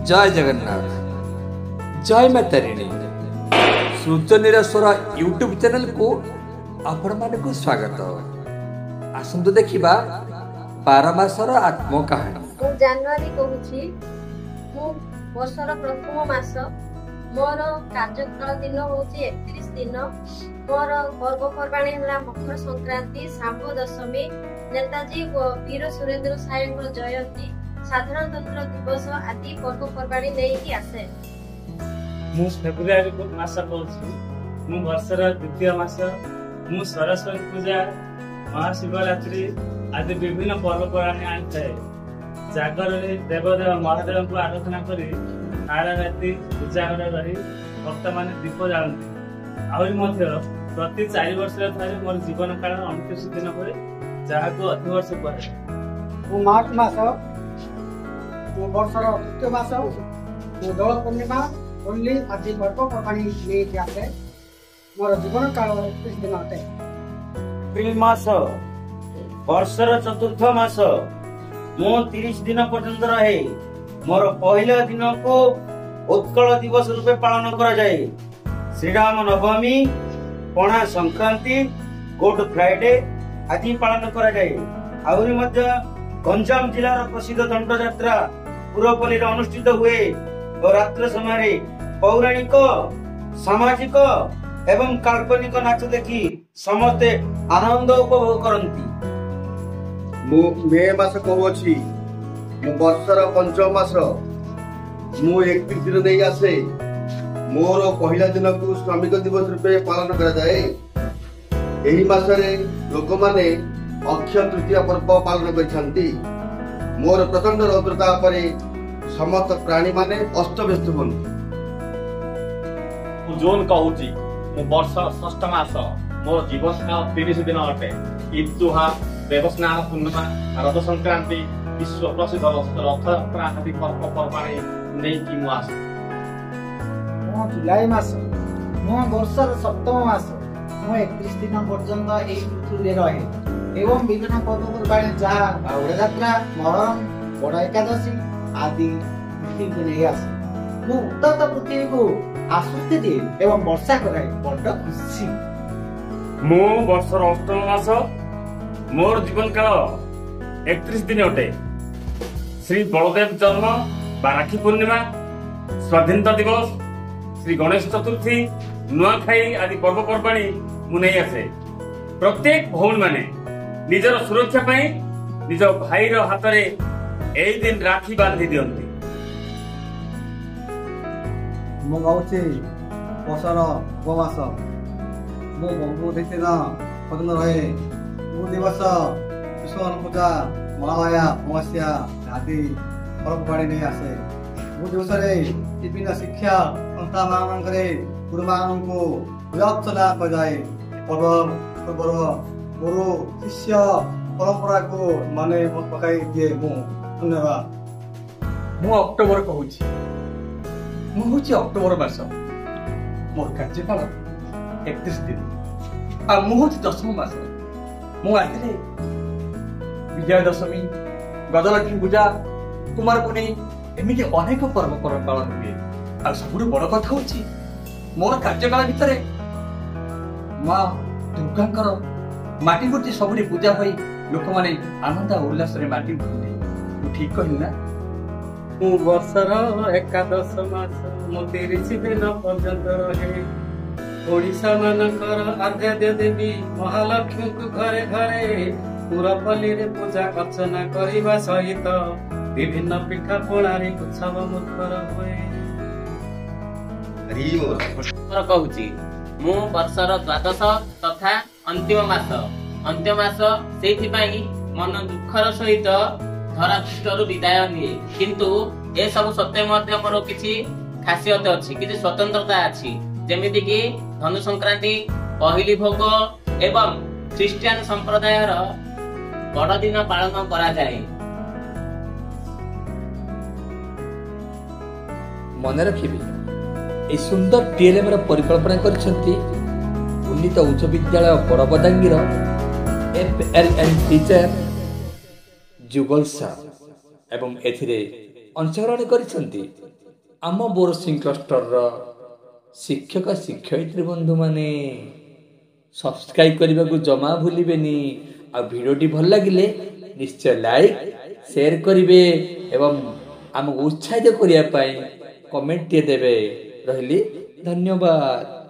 जय जगन्नाथ जय मां तारिणी सृजनीर स्वर यूट्यूब चैनल को आपण मानक स्वागत। आसंतु देखिबा 12 मासर आत्म कहानी। जनवरी कहूची वर्षर प्रथम मास मोर कार्यकाल दिन होची 31 दिन। मोर पर्वपर्वाणी है मकर संक्रांति, सांब दशमी, नेताजी वीर सुरेंद्र सायंकर जयंती, साधारणतंत्र दिवस आदि पर्वपर्वाणी नहीं आसे। मु फेब्रुआरी मास कहूँ मु वर्षर द्वितीय मास मु सरस्वती पूजा, महाशिवरात्रि आदि विभिन्न पर्वपर्वाणी आनी जागर देवदेव महादेव को आराधना करी सारा राति पूजा रही भक्त मैंने दीप जालती। आहरी प्रति 4 वर्ष मोर जीवन काल 29 दिन पर जहाँ को अतिवर्ष कहे। मार्च मास वर्षर तृतीय मास दोल पूर्णिमा होली आदि पर्वपर्वाणी नहीं आसे। मोर जीवन काल 31 दिन अटे। एप्रिल मास वर्षर चतुर्थ मास मु 30 दिन पर्यंत रहे। मोर पहला दिन को उत्कल दिवस रूपे पालन करा जाए। श्रीराम नवमी, पणा संक्रांति, गुड फ्राइडे आदि पालन करा जाए। आहरी मध्य गंजाम जिलार प्रसिद्ध दंड यात्रा पुरपल्ली अनुष्ठित हुए और रात्र समय पौराणिक, सामाजिक एवं काल्पनिक नाच देखी समस्ते आनंद उपभोग करती। मे मास कहूँ वर्षर पंचम मास मु 31 दिन नहीं आसे। मोर पहला दिन को श्रमिक दिवस रूपे पालन करा जाए। एही मासरे लोक माने अक्षय तृतीय पर्व पालन करछंती। मोर प्रचंड रौद्रता परे समस्त प्राणी माने अस्तव्यस्त होती। जून कहूची वर्ष षष्ठ मास मोर जीवन काल 30 दिन अटे। ईद जुहा, देवस्नान पूर्णिमा, रज संक्रांति, विश्व प्रसिद्ध रथ यात्रा आदि पर्वपर्वाणी नहीं मुआस। जुलाई मास वर्षर सप्तम मास 31 दिन पर्यंत यही पृथ्वी रहे एवं विभिन्न पर्वपर्वाणी जहाँ बाहुड़ा यात्रा, महरम, बड़ एकादशी आदि पृथ्वी को नहीं आसे। मु उत्तप्त पृथ्वी को आश्वस्ति दिए एवं वर्षा कराए बड़ खुशी। मु वर्षर अष्टम मास मोर जीवन काल 31 दिन अटे। श्री बलदेव जन्म बा राखी पूर्णिमा, स्वाधीनता दिवस, श्री गणेश चतुर्थी, नुआखाई आदि पर्वपर्वाणी मु नहीं आसे। प्रत्येक भौणी माने निजर सुरक्षा पाई निज भाईर हाथ रे एई दिन राखी बांधी दियंती। मु गाउछि वर्षर उपवास मु बंधु देखिन पदन रहे। मु दिवस विश्वकर्मा पूजा, महालया, अमावस्या आदि पर्वपर्वाणी नहीं आसे। मु दिवस विभिन्न शिक्षा संस्था मानकरे गुरुमान को पूजा कराए। पर्व गुरु शिष्य परंपरा को माने पकाई दिए। धन्यवाद। मु अक्टोबर कहूची मु होची अक्टोबर मास मोर कार्यकाल 31 दिन आ मु होची दशम मास। मु आखिरे विजय दशमी, गजलक्ष्मी पूजा, कुमार पुनेई एमिति अनेक पर्व पालन हुए। आ सबुठ बड़ कथा होची मोर कार्यकाल भितर मां दुर्गांकर माटी मूर्ति सबुठी पूजा होई लोक माने आनंद उल्लास रे माटी भरते। ठीक कहली ना? वर्षर एकादश मास 30 दिन पर्यंत रहे। ओडिशा मानकर आराध्य देवी महालक्ष्मी को घरे घरे पुरपल्ली रे पूजा अर्चना करने सहित विभिन्न पिठा पणारी उत्सव मुखर हुए। कहूची मु वर्षर द्वादश तथा अंतिम मास से मन दुखर सहित धरा पृष्ठरू विदाय निए। किंतु ए सब सत्य मध्य मोर किछि खासियत अछि, किछि स्वतंत्रता अछि। जेमिति कि धनु संक्रांति, पहिली भोग एवं ख्रिस्टियन संप्रदायर बड़ दिन पालन करा जाए। मन रखिबे ए सुंदर टीएलएम र परिकल्पना करछंती उन्नीत उच्च विद्यालय बड़बदांगीर एफएलएन टीचर जुगल सार एवं एथिरे ଅଂଶଗ୍ରହଣ କରିଛନ୍ତି ଆମ ବୋରସିଂ କ୍ଲଷ୍ଟରର ଶିକ୍ଷକ ଶିକ୍ଷୟିତ୍ରୀ ବନ୍ଧୁମାନେ। ସବସ୍କ୍ରାଇବ୍ କରିବାକୁ ଜମା ଭୁଲିବେନି। ଆଉ ଭିଡ଼ିଓଟି ଭଲ ଲାଗିଲେ ନିଶ୍ଚୟ ଲାଇକ୍ ସେୟାର କରିବେ ଏବଂ ଆମକୁ ଉତ୍ସାହିତ କରିବା ପାଇଁ କମେଣ୍ଟଟିଏ ଦେବେ। ରହିଲି, ଧନ୍ୟବାଦ।